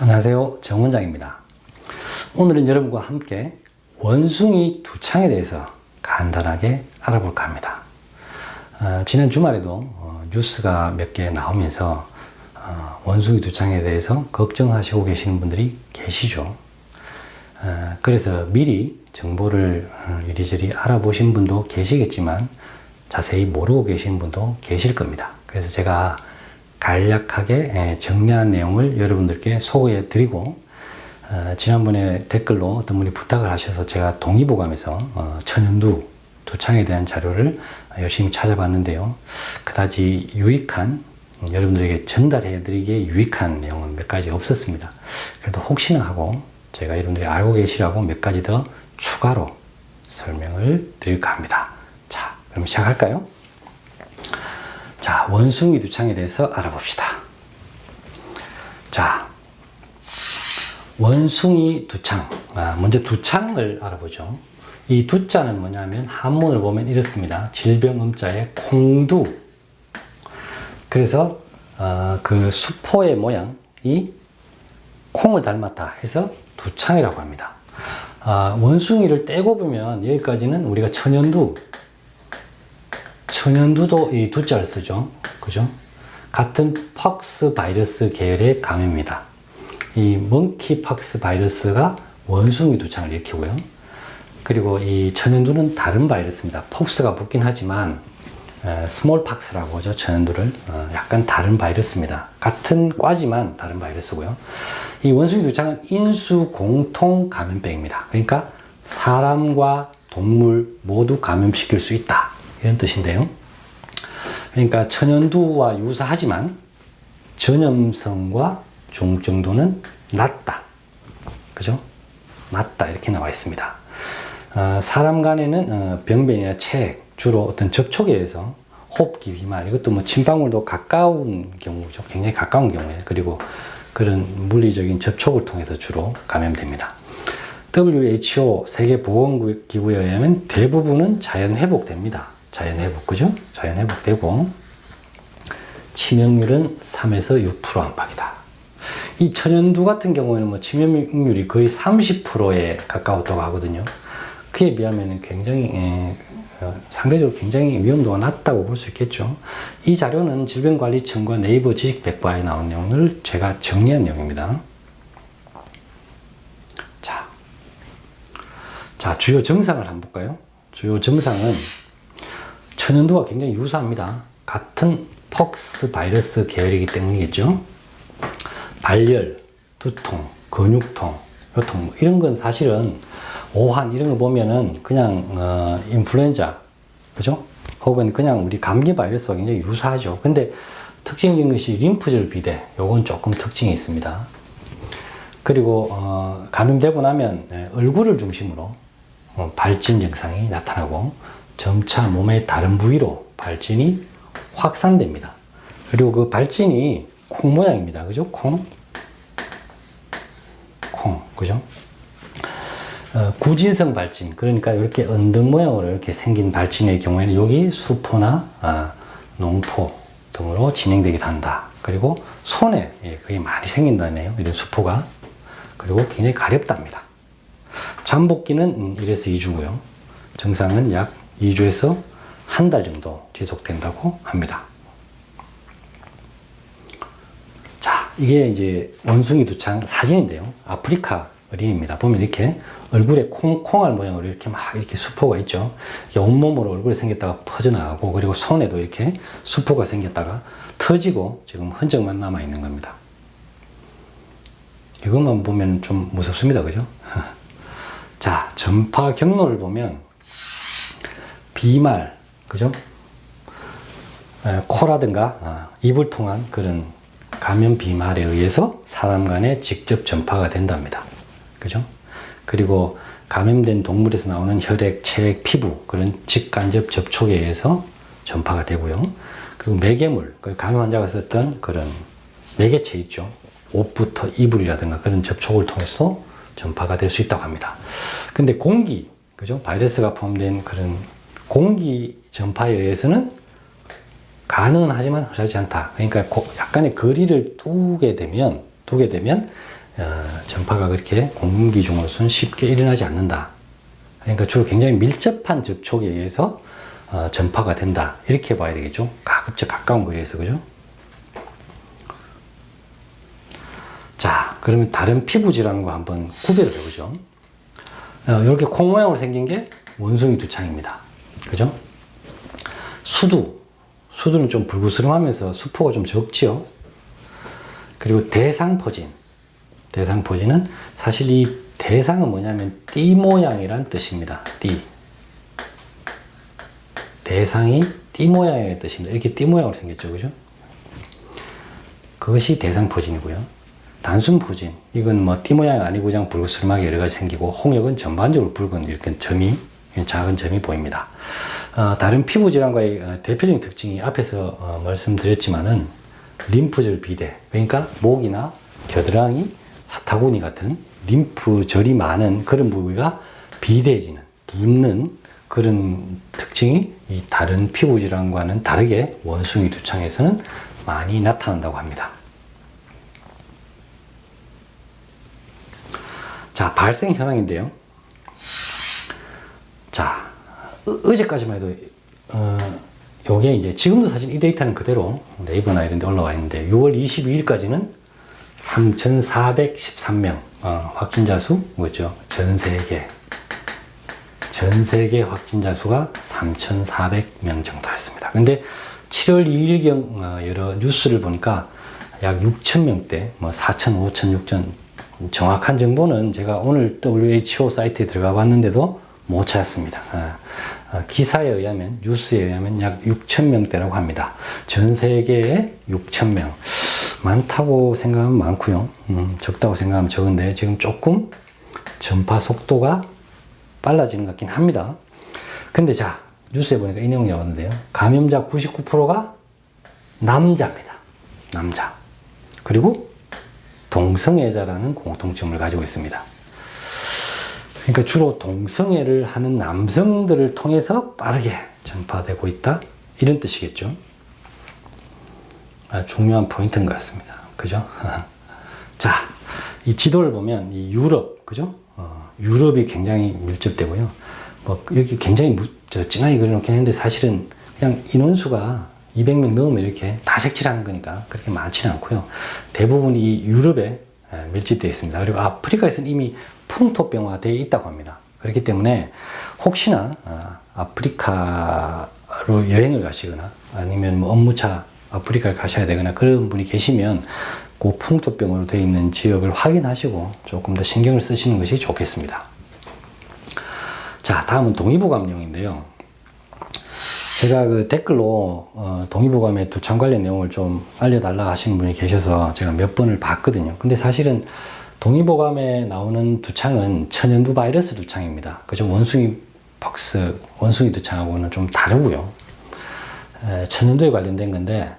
안녕하세요, 정원장입니다. 오늘은 여러분과 함께 원숭이 두창에 대해서 간단하게 알아볼까 합니다. 지난 주말에도 뉴스가 몇 개 나오면서 원숭이 두창에 대해서 걱정하시고 계시는 분들이 계시죠. 그래서 미리 정보를 이리저리 알아보신 분도 계시겠지만 자세히 모르고 계신 분도 계실 겁니다. 그래서 제가 간략하게 정리한 내용을 여러분들께 소개해 드리고, 지난번에 댓글로 어떤 분이 부탁을 하셔서 제가 동의보감에서 천연두 두창에 대한 자료를 열심히 찾아봤는데요. 그다지 유익한, 여러분들에게 전달해 드리기에 유익한 내용은 몇 가지 없었습니다. 그래도 혹시나 하고 제가 여러분들이 알고 계시라고 몇 가지 더 추가로 설명을 드릴까 합니다. 자, 그럼 시작할까요? 자, 원숭이 두창에 대해서 알아봅시다. 자, 원숭이 두창. 먼저 두창을 알아보죠. 이 두자는 뭐냐면 한문을 보면 이렇습니다. 질병음자에 콩두. 그래서 그 수포의 모양이 콩을 닮았다 해서 두창이라고 합니다. 원숭이를 떼고 보면 여기까지는 우리가 천연두도 이 두자를 쓰죠. 그죠? 같은 퍽스 바이러스 계열의 감염입니다. 이 멍키 퍽스 바이러스가 원숭이 두창을 일으키고요. 그리고 이 천연두는 다른 바이러스입니다. 폭스가 붙긴 하지만 스몰 팍스라고 하죠. 천연두를 약간 다른 바이러스입니다. 같은 과지만 다른 바이러스고요. 이 원숭이 두창은 인수 공통 감염병입니다. 그러니까 사람과 동물 모두 감염시킬 수 있다, 이런 뜻인데요. 그러니까 천연두와 유사하지만 전염성과 중증도는 낮다. 그죠? 낮다, 이렇게 나와 있습니다. 사람 간에는 병변이나 체액, 주로 어떤 접촉에 의해서 호흡기 비말, 이것도 뭐 침방울도 가까운 경우죠. 굉장히 가까운 경우에, 그리고 그런 물리적인 접촉을 통해서 주로 감염됩니다. WHO 세계보건기구에 의하면 대부분은 자연 회복됩니다. 자연 회복, 그죠? 자연 회복되고 치명률은 3에서 6% 안팎이다. 이 천연두 같은 경우에는 뭐 치명률이 거의 30%에 가까웠다고 하거든요. 그에 비하면 굉장히 상대적으로 굉장히 위험도가 낮다고 볼 수 있겠죠. 이 자료는 질병관리청과 네이버 지식백과에 나온 내용을 제가 정리한 내용입니다. 자, 주요 증상을 한번 볼까요? 주요 증상은 천연두와 굉장히 유사합니다. 같은 퍽스 바이러스 계열이기 때문이겠죠. 발열, 두통, 근육통, 요통, 이런 건 사실은 오한 이런 거 보면은 그냥 인플루엔자, 그죠? 혹은 그냥 우리 감기 바이러스와 굉장히 유사하죠. 근데 특징적인 것이 림프절 비대, 요건 조금 특징이 있습니다. 그리고 감염되고 나면 얼굴을 중심으로 발진 증상이 나타나고 점차 몸의 다른 부위로 발진이 확산됩니다. 그리고 그 발진이 콩 모양입니다. 그죠? 콩, 그죠? 구진성 발진, 그러니까 이렇게 언덕 모양으로 이렇게 생긴 발진의 경우에는 여기 수포나 농포 등으로 진행되기도 한다. 그리고 손에 거의 많이 생긴다네요. 이런 수포가. 그리고 굉장히 가렵답니다. 잠복기는 1에서 2주고요. 증상은 약 2주에서 한 달 정도 지속된다고 합니다. 자, 이게 이제 원숭이 두창 사진인데요. 아프리카 어린이입니다. 보면 이렇게 얼굴에 콩알 모양으로 이렇게 막 이렇게 수포가 있죠. 이게 온몸으로 얼굴에 생겼다가 퍼져나가고, 그리고 손에도 이렇게 수포가 생겼다가 터지고 지금 흔적만 남아 있는 겁니다. 이것만 보면 좀 무섭습니다. 그죠? 자, 전파 경로를 보면 비말, 그죠? 코라든가 입을 통한 그런 감염 비말에 의해서 사람 간에 직접 전파가 된답니다. 그죠? 그리고 감염된 동물에서 나오는 혈액, 체액, 피부, 그런 직간접 접촉에 의해서 전파가 되고요. 그리고 매개물, 감염 환자가 썼던 그런 매개체 있죠. 옷부터 이불이라든가 그런 접촉을 통해서 전파가 될 수 있다고 합니다. 근데 공기, 그죠? 바이러스가 포함된 그런 공기 전파에 의해서는 가능은 하지만 흔하지 않다. 그러니까 약간의 거리를 두게 되면 전파가 그렇게 공기중으로서는 쉽게 일어나지 않는다. 그러니까 주로 굉장히 밀접한 접촉에 의해서 전파가 된다. 이렇게 봐야 되겠죠. 가급적 가까운 거리에서, 그죠? 자, 그러면 다른 피부 질환과 한번 구별을 해보죠. 이렇게 콩 모양으로 생긴 게 원숭이 두창입니다. 그죠? 수두는 좀 불구스름하면서 수포가 좀 적지요. 그리고 대상포진은 사실 이 대상은 뭐냐면 띠 모양이란 뜻입니다. 대상이 띠 모양이라는 뜻입니다. 이렇게 띠 모양으로 생겼죠, 그죠? 그것이 대상포진이고요. 단순포진, 이건 뭐 띠 모양이 아니고 그냥 불그스름하게 여러 가지 생기고, 홍역은 전반적으로 붉은 이렇게 작은 점이 보입니다. 다른 피부 질환과의 대표적인 특징이 앞에서 말씀드렸지만은 림프절 비대, 그러니까 목이나 겨드랑이, 사타구니 같은 림프절이 많은 그런 부위가 비대해지는, 붓는 그런 특징이 이 다른 피부 질환과는 다르게 원숭이 두창에서는 많이 나타난다고 합니다. 자, 발생 현황인데요. 자, 어제까지만 해도 요게 이제 지금도 사실 이 데이터는 그대로 네이버나 이런 데 올라와 있는데 6월 22일까지는 3,413명 확진자 수 뭐죠? 전 세계 확진자 수가 3,400명 정도였습니다. 근데 7월 2일경 여러 뉴스를 보니까 약 6,000명대, 뭐 4,000, 5,000, 6,000 정확한 정보는 제가 오늘 WHO 사이트에 들어가 봤는데도 못 찾았습니다. 기사에 의하면, 뉴스에 의하면 약 6,000명대라고 합니다. 전 세계에 6,000명. 많다고 생각하면 많고요. 적다고 생각하면 적은데 지금 조금 전파 속도가 빨라지는 것 같긴 합니다. 근데 자, 뉴스에 보니까 이 내용이 나왔는데요. 감염자 99%가 남자입니다. 남자. 그리고 동성애자라는 공통점을 가지고 있습니다. 그러니까 주로 동성애를 하는 남성들을 통해서 빠르게 전파되고 있다. 이런 뜻이겠죠. 중요한 포인트인 것 같습니다. 그죠? 자, 이 지도를 보면 이 유럽, 그죠? 유럽이 굉장히 밀접되고요. 뭐 여기 굉장히 진하게 그려놓긴 했는데 사실은 그냥 인원수가 200명 넘으면 이렇게 다 색칠하는 거니까 그렇게 많지는 않고요. 대부분 이 유럽에 밀집되어 있습니다. 그리고 아프리카에서는 이미 풍토병화되어 있다고 합니다. 그렇기 때문에 혹시나 아프리카로 여행을 가시거나 아니면 뭐 업무차 아프리카를 가셔야 되거나 그런 분이 계시면 그 풍토병으로 되어 있는 지역을 확인하시고 조금 더 신경을 쓰시는 것이 좋겠습니다. 자, 다음은 동의보감용인데요. 제가 그 댓글로 동의보감의 두창 관련 내용을 좀 알려달라 하시는 분이 계셔서 제가 몇 번을 봤거든요. 근데 사실은 동의보감에 나오는 두창은 천연두 바이러스 두창입니다. 그죠? 원숭이 두창하고는 좀 다르고요. 천연두에 관련된 건데,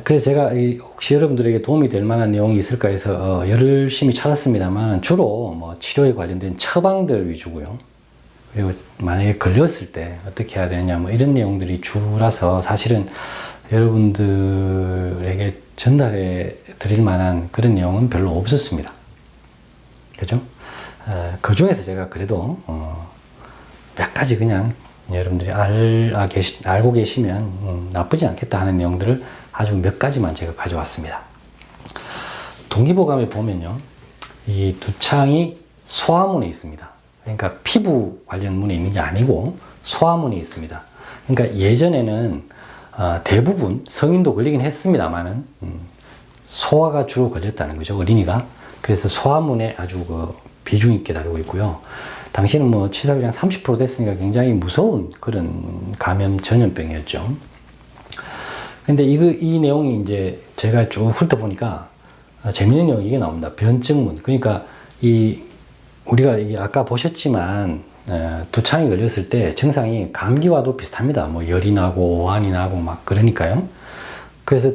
그래서 제가 혹시 여러분들에게 도움이 될 만한 내용이 있을까 해서 열심히 찾았습니다만 주로 뭐 치료에 관련된 처방들 위주고요. 그리고 만약에 걸렸을 때 어떻게 해야 되느냐 뭐 이런 내용들이 주라서 사실은 여러분들에게 전달해 드릴 만한 그런 내용은 별로 없었습니다. 그죠? 그 중에서 제가 그래도 몇 가지 그냥 여러분들이 알고 계시면 나쁘지 않겠다 하는 내용들을 아주 몇 가지만 제가 가져왔습니다. 동의보감에 보면요, 이 두창이 소화문에 있습니다. 그러니까 피부 관련 문에 있는 게 아니고 소화문에 있습니다. 그러니까 예전에는 대부분 성인도 걸리긴 했습니다만은 소아가 주로 걸렸다는 거죠, 어린이가. 그래서 소화문에 아주 그 비중 있게 다루고 있고요. 당시는 뭐 치사율이 한 30% 됐으니까 굉장히 무서운 그런 감염 전염병이었죠. 근데 이 내용이 이제 제가 쭉 훑어보니까 재밌는 내용이 이게 나옵니다. 변증문. 그러니까 우리가 아까 보셨지만 두창이 걸렸을 때 증상이 감기와도 비슷합니다. 뭐 열이 나고 오한이 나고 막 그러니까요. 그래서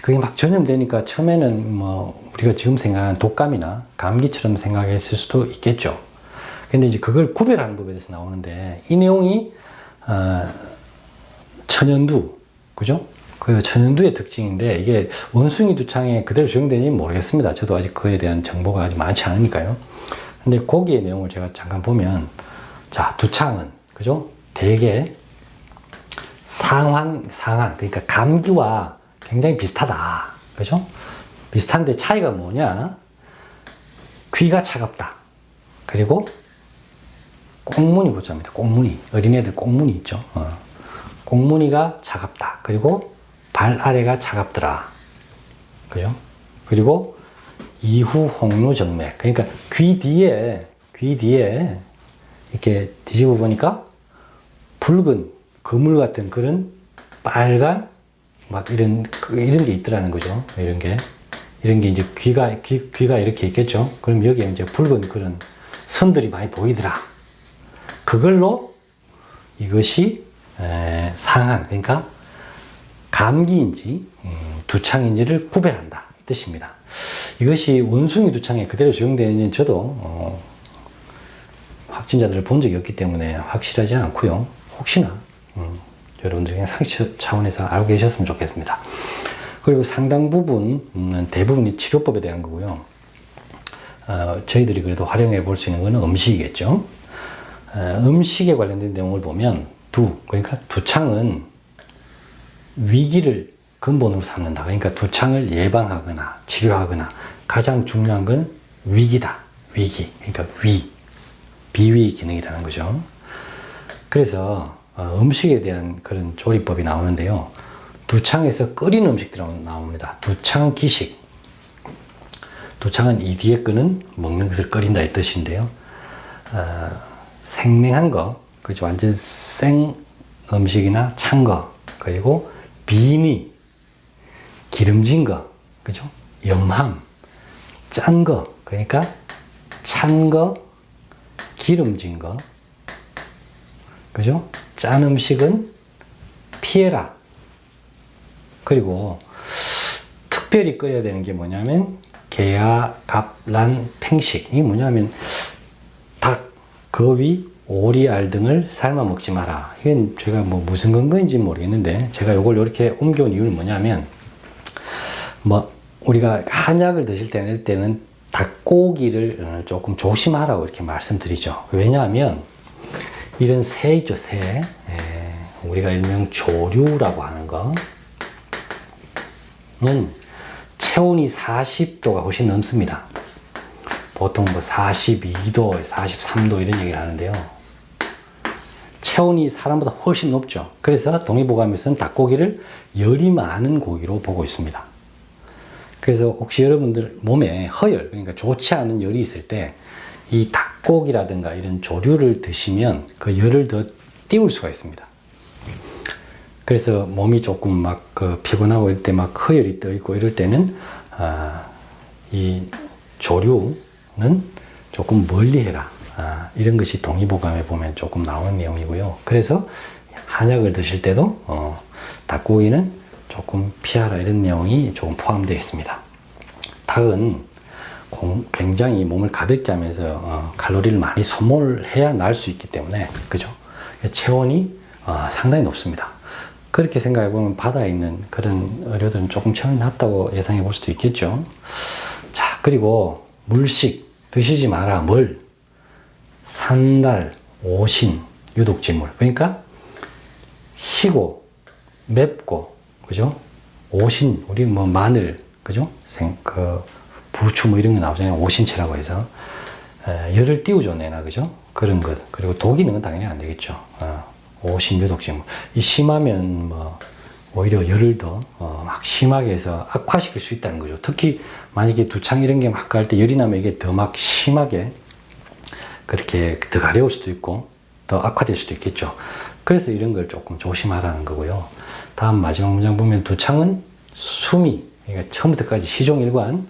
그게 막 전염되니까 처음에는 뭐 우리가 지금 생각하는 독감이나 감기처럼 생각했을 수도 있겠죠. 근데 이제 그걸 구별하는 법에 대해서 나오는데 이 내용이 천연두, 그죠? 그 천연두의 특징인데 이게 원숭이 두창에 그대로 적용되는지 모르겠습니다. 저도 아직 그에 대한 정보가 아직 많지 않으니까요. 근데 거기의 내용을 제가 잠깐 보면, 자, 두창은, 그죠? 대개 상한, 그러니까 감기와 굉장히 비슷하다. 그죠? 비슷한데 차이가 뭐냐? 귀가 차갑다. 그리고 꽁무니 보자입니다. 꽁무니. 어린애들 꽁무니 있죠? 꽁무니가 차갑다. 그리고 발 아래가 차갑더라. 그죠? 그리고 이후 홍루 정맥. 그러니까 귀 뒤에 이렇게 뒤집어 보니까 붉은 그물 같은 그런 빨간 막 이런 게 있더라는 거죠. 이런 게 이제 귀가 이렇게 있겠죠. 그럼 여기에 이제 붉은 그런 선들이 많이 보이더라. 그걸로 이것이 상한, 그러니까 감기인지 두창인지를 구별한다 이 뜻입니다. 이것이 원숭이 두창에 그대로 적용되는지는 저도 확진자들을 본 적이 없기 때문에 확실하지 않고요. 혹시나 여러분들 그냥 상식 차원에서 알고 계셨으면 좋겠습니다. 그리고 상당 부분은 대부분이 치료법에 대한 거고요. 저희들이 그래도 활용해 볼 수 있는 것은 음식이겠죠. 음식에 관련된 내용을 보면 그러니까 두창은 위기를 근본으로 삼는다. 그러니까 두창을 예방하거나 치료하거나 가장 중요한 건 위기다. 위기. 그러니까 비위 기능이라는 거죠. 그래서 음식에 대한 그런 조리법이 나오는데요. 두창에서 끓이는 음식들이 나옵니다. 두창 기식. 두창은 이 뒤에 끓는 먹는 것을 끓인다 이 뜻인데요. 생맹한 거, 그죠? 완전 생 음식이나 찬 거, 그리고 비미, 기름진 거, 그죠? 염함, 짠 거, 그러니까 찬 거, 기름진 거, 그죠? 짠 음식은 피해라. 그리고 특별히 끓여야 되는 게 뭐냐면 게야, 갑란, 팽식. 이게 뭐냐면 닭, 거위, 오리, 알 등을 삶아 먹지 마라. 이건 제가 뭐 무슨 근거인지 모르겠는데 제가 이걸 이렇게 옮겨온 이유는 뭐냐면 우리가 한약을 드실 때는 이럴 때는 닭고기를 조금 조심하라고 이렇게 말씀드리죠. 왜냐하면 이런 새 있죠, 새. 우리가 일명 조류라고 하는 거는 체온이 40도가 훨씬 넘습니다. 보통 42도, 43도 이런 얘기를 하는데요. 체온이 사람보다 훨씬 높죠. 그래서 동의보감에서는 닭고기를 열이 많은 고기로 보고 있습니다. 그래서 혹시 여러분들 몸에 허열, 그러니까 좋지 않은 열이 있을 때 이 닭고기라든가 이런 조류를 드시면 그 열을 더 띄울 수가 있습니다. 그래서 몸이 조금 피곤하고 이럴 때 허열이 떠 있고 이럴 때는 이 조류는 조금 멀리 해라. 이런 것이 동의보감에 보면 조금 나오는 내용이고요. 그래서 한약을 드실 때도 닭고기는 조금 피하라 이런 내용이 조금 포함되어 있습니다. 닭은 굉장히 몸을 가볍게 하면서 칼로리를 많이 소모해야 날 수 있기 때문에, 그죠? 체온이 상당히 높습니다. 그렇게 생각해 보면 바다에 있는 그런 어류들은 조금 체온이 낮다고 예상해 볼 수도 있겠죠. 자, 그리고 물식 드시지 마라. 산달, 오신, 유독지물. 그러니까 시고, 맵고, 그죠? 오신, 우리 마늘, 그죠? 부추 이런 거 나오잖아요. 오신채라고 해서. 열을 띄우죠, 내나, 그죠? 그런 것. 그리고 독이는 건 당연히 안 되겠죠. 오신, 유독지물. 이 심하면 오히려 열을 더 막 심하게 해서 악화시킬 수 있다는 거죠. 특히 만약에 두창 이런 게 막 갈 때 열이 나면 이게 더 막 심하게 그렇게 더 가려울 수도 있고 더 악화될 수도 있겠죠. 그래서 이런 걸 조금 조심하라는 거고요. 다음 마지막 문장 보면 두창은 숨이, 그러니까 처음부터까지 시종일관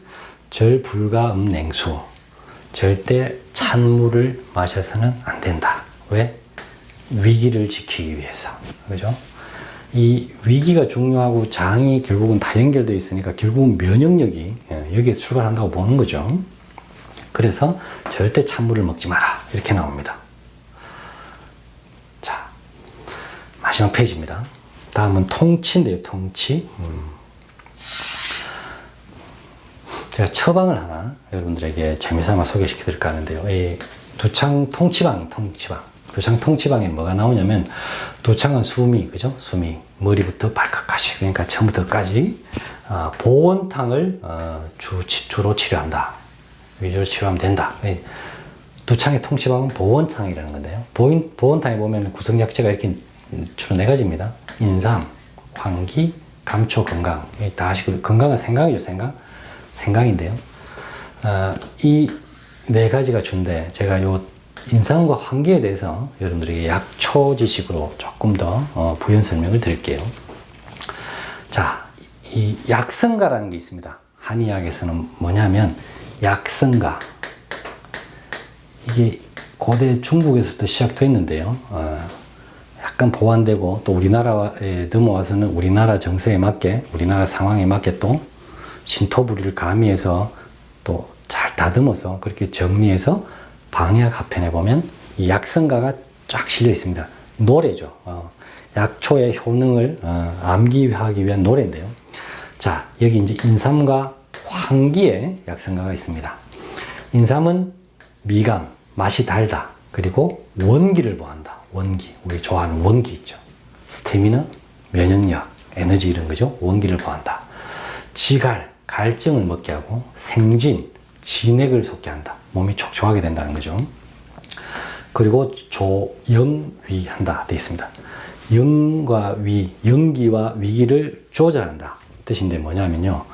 절 불가 냉수, 절대 찬물을 마셔서는 안 된다. 왜? 위기를 지키기 위해서. 그죠? 이 위기가 중요하고 장이 결국은 다 연결되어 있으니까 결국은 면역력이 여기에서 출발한다고 보는 거죠. 그래서 절대 찬물을 먹지 마라. 이렇게 나옵니다. 자, 마지막 페이지입니다. 다음은 통치인데요, 통치. 제가 처방을 하나 여러분들에게 재미삼아 소개시켜 드릴까 하는데요. 이 두창 통치방. 두창 통치방에 뭐가 나오냐면, 두창은 수미, 그죠? 수미. 머리부터 발끝까지, 그러니까 처음부터 끝까지 보온탕을 주로 치료한다. 위주로 치료하면 된다. 두창의 통치방은 보온탕이라는 건데요. 보온탕에 보면 구성약재가 이렇게 주로 4가지입니다. 인삼, 환기, 감초, 건강. 다 아시고, 건강은 생강이죠, 생강인데요. 이 4가지가 준데, 제가 요 인삼과 환기에 대해서 여러분들에게 약초 지식으로 조금 더 부연 설명을 드릴게요. 자, 이 약성가라는 게 있습니다. 한의학에서는 뭐냐면, 약성가. 이게 고대 중국에서부터 시작됐는데요. 약간 보완되고 또 우리나라에 넘어와서는 우리나라 정세에 맞게, 우리나라 상황에 맞게 또 신토부리를 가미해서 또 잘 다듬어서 그렇게 정리해서 방약 하편에 보면 이 약성가가 쫙 실려 있습니다. 노래죠. 약초의 효능을 암기하기 위한 노래인데요. 자, 여기 이제 인삼과 환기에 약성가가 있습니다. 인삼은 미강, 맛이 달다. 그리고 원기를 보한다. 원기. 우리 좋아하는 원기 있죠. 스태미너, 면역력, 에너지 이런 거죠. 원기를 보한다. 지갈, 갈증을 먹게 하고, 생진, 진액을 솟게 한다. 몸이 촉촉하게 된다는 거죠. 그리고 조영위한다 되어 있습니다. 영과 위, 영기와 위기를 조절한다 뜻인데 뭐냐면요,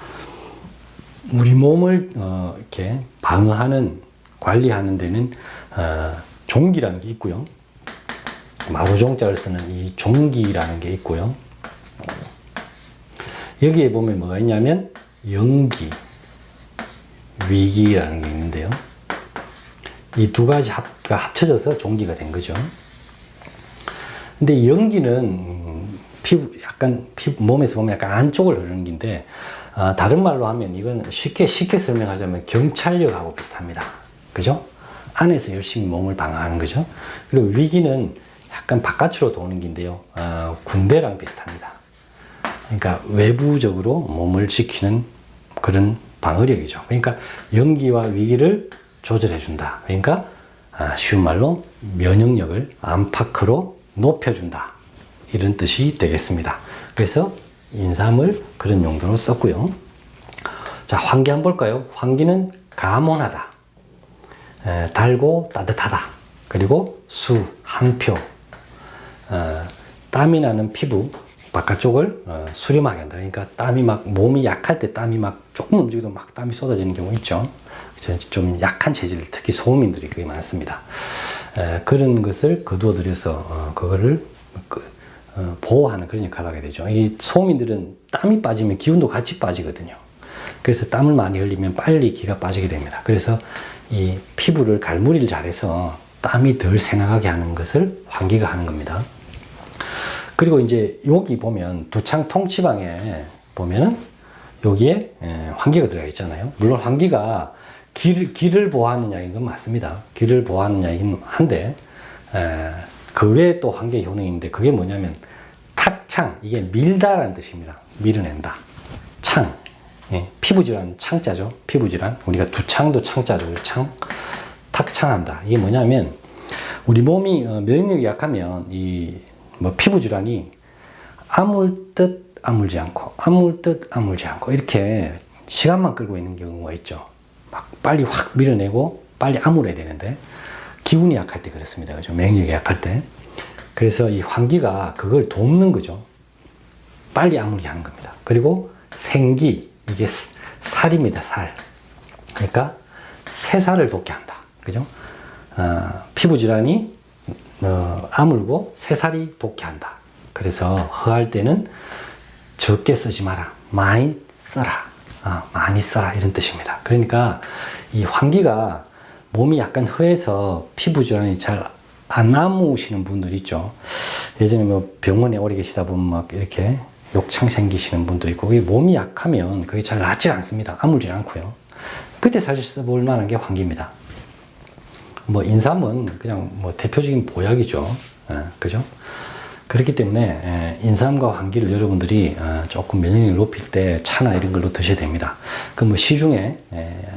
우리 몸을 이렇게 방어하는, 관리하는 데는 종기라는 게 있고요. 마루종자를 쓰는 이 종기라는 게 있고요. 여기에 보면 뭐가 있냐면 영기, 위기라는 게 있는데요. 이 2가지가 합쳐져서 종기가 된 거죠. 근데 연기는 몸에서 보면 약간 안쪽을 흐르는 긴데, 다른 말로 하면 이건 쉽게 설명하자면 경찰력하고 비슷합니다. 그죠? 안에서 열심히 몸을 방어하는 거죠. 그리고 위기는 약간 바깥으로 도는 긴데요. 군대랑 비슷합니다. 그러니까 외부적으로 몸을 지키는 그런 방어력이죠. 그러니까 연기와 위기를 조절해 준다. 그러니까 쉬운 말로 면역력을 안팎으로 높여준다. 이런 뜻이 되겠습니다. 그래서 인삼을 그런 용도로 썼고요. 자, 환기 한번 볼까요? 환기는 감온하다. 달고 따뜻하다. 그리고 수, 한표. 땀이 나는 피부 바깥쪽을 수렴하게 한다. 그러니까 땀이 막, 몸이 약할 때 땀이 막 조금 움직여도 막 땀이 쏟아지는 경우 있죠. 좀 약한 체질, 특히 소음인들이 그게 많습니다. 그런 것을 거두어 들여서 그거를 보호하는 그런 역할을 하게 되죠. 이 소음인들은 땀이 빠지면 기운도 같이 빠지거든요. 그래서 땀을 많이 흘리면 빨리 기가 빠지게 됩니다. 그래서 이 피부를 갈무리를 잘해서 땀이 덜 새나가게 하는 것을 환기가 하는 겁니다. 그리고 이제 여기 보면 두창 통치방에 보면은 여기에 환기가 들어가 있잖아요. 물론 환기가 기를 보호하는 약인 건 맞습니다. 기를 보호하는 약이긴 한데, 그 외에 또 환기의 효능이 있는데, 그게 뭐냐면 탁창, 이게 밀다라는 뜻입니다. 밀어낸다. 창, 피부질환 창자죠. 피부질환. 우리가 두창도 창자죠. 창, 탁창한다. 이게 뭐냐면 우리 몸이 면역력이 약하면 피부질환이 아물 듯 아물지 않고, 아물 듯 아물지 않고, 이렇게 시간만 끌고 있는 경우가 있죠. 막 빨리 확 밀어내고 빨리 아물어야 되는데, 기운이 약할 때 그렇습니다. 그죠?免疫이 약할 때. 그래서 이 환기가 그걸 돕는 거죠. 빨리 아물게 하는 겁니다. 그리고 생기, 이게 살입니다. 살. 그러니까 새살을 돋게 한다. 그죠? 피부 질환이 아물고 새살이 돋게 한다. 그래서 허할 때는 적게 쓰지 마라. 많이 써라. 많이 써라. 이런 뜻입니다. 그러니까 이 환기가 몸이 약간 허해서 피부 질환이 잘 안 아무시는 분들 있죠. 예전에 뭐 병원에 오래 계시다 보면 막 이렇게 욕창 생기시는 분도 있고, 그게 몸이 약하면 그게 잘 낫지 않습니다. 아물지 않고요. 그때 사실 써볼 만한 게 환기입니다. 뭐 인삼은 그냥 뭐 대표적인 보약이죠. 그죠? 그렇기 때문에 인삼과 환기를 여러분들이 조금 면역력을 높일 때 차나 이런 걸로 드셔야 됩니다. 그 뭐 시중에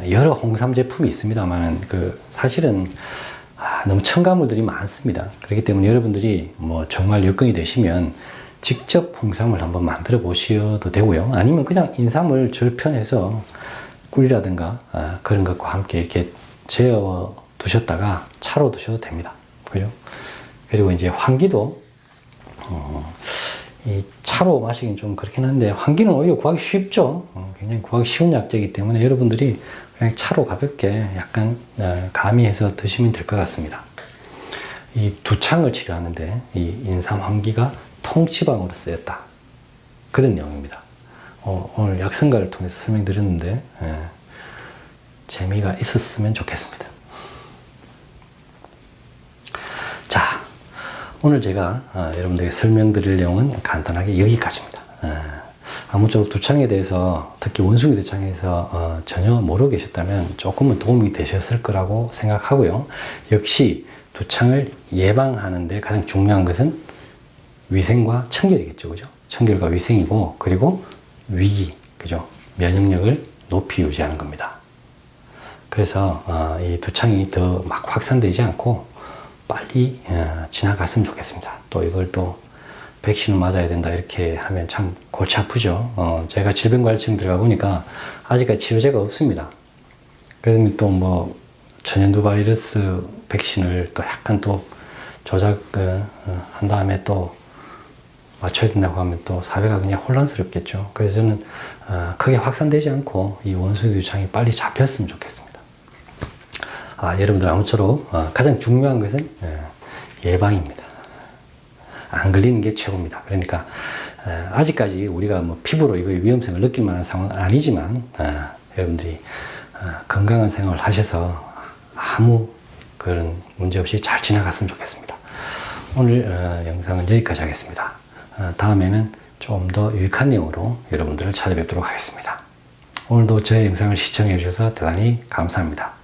여러 홍삼 제품이 있습니다만 그 사실은 너무 첨가물들이 많습니다. 그렇기 때문에 여러분들이 뭐 정말 여건이 되시면 직접 홍삼을 한번 만들어 보셔도 되고요. 아니면 그냥 인삼을 절편해서 꿀이라든가 그런 것과 함께 이렇게 재워 두셨다가 차로 드셔도 됩니다. 그죠? 그리고 이제 환기도 이 차로 마시긴 좀 그렇긴 한데 환기는 오히려 구하기 쉽죠. 굉장히 구하기 쉬운 약재이기 때문에 여러분들이 그냥 차로 가볍게 약간 가미해서 드시면 될 것 같습니다. 이 두창을 치료하는데 이 인삼 환기가 통치방으로 쓰였다. 그런 내용입니다. 오늘 약성가를 통해서 설명드렸는데 재미가 있었으면 좋겠습니다. 자, 오늘 제가 여러분들에게 설명드릴 내용은 간단하게 여기까지입니다. 아무쪼록 두창에 대해서 특히 원숭이 두창에서 전혀 모르고 계셨다면 조금은 도움이 되셨을 거라고 생각하고요. 역시 두창을 예방하는 데 가장 중요한 것은 위생과 청결이겠죠. 그죠? 청결과 위생이고, 그리고 위기, 그죠? 면역력을 높이 유지하는 겁니다. 그래서 이 두창이 더 막 확산되지 않고 빨리 지나갔으면 좋겠습니다. 또 이걸 또 백신을 맞아야 된다 이렇게 하면 참 골치 아프죠. 제가 질병관리청 들어가 보니까 아직까지 치료제가 없습니다. 그래서 또 뭐 전염두 바이러스 백신을 또 약간 또 조작 한 다음에 또 맞춰야 된다고 하면 또 사회가 그냥 혼란스럽겠죠. 그래서 저는 크게 확산되지 않고 이 원숭이 두창이 빨리 잡혔으면 좋겠습니다. 여러분들 아무쪼록 가장 중요한 것은 예방입니다. 안 걸리는 게 최고입니다. 그러니까 아직까지 우리가 뭐 피부로 이거의 위험성을 느낄 만한 상황은 아니지만 여러분들이 건강한 생활을 하셔서 아무 그런 문제 없이 잘 지나갔으면 좋겠습니다. 오늘 영상은 여기까지 하겠습니다. 다음에는 좀 더 유익한 내용으로 여러분들을 찾아뵙도록 하겠습니다. 오늘도 제 영상을 시청해 주셔서 대단히 감사합니다.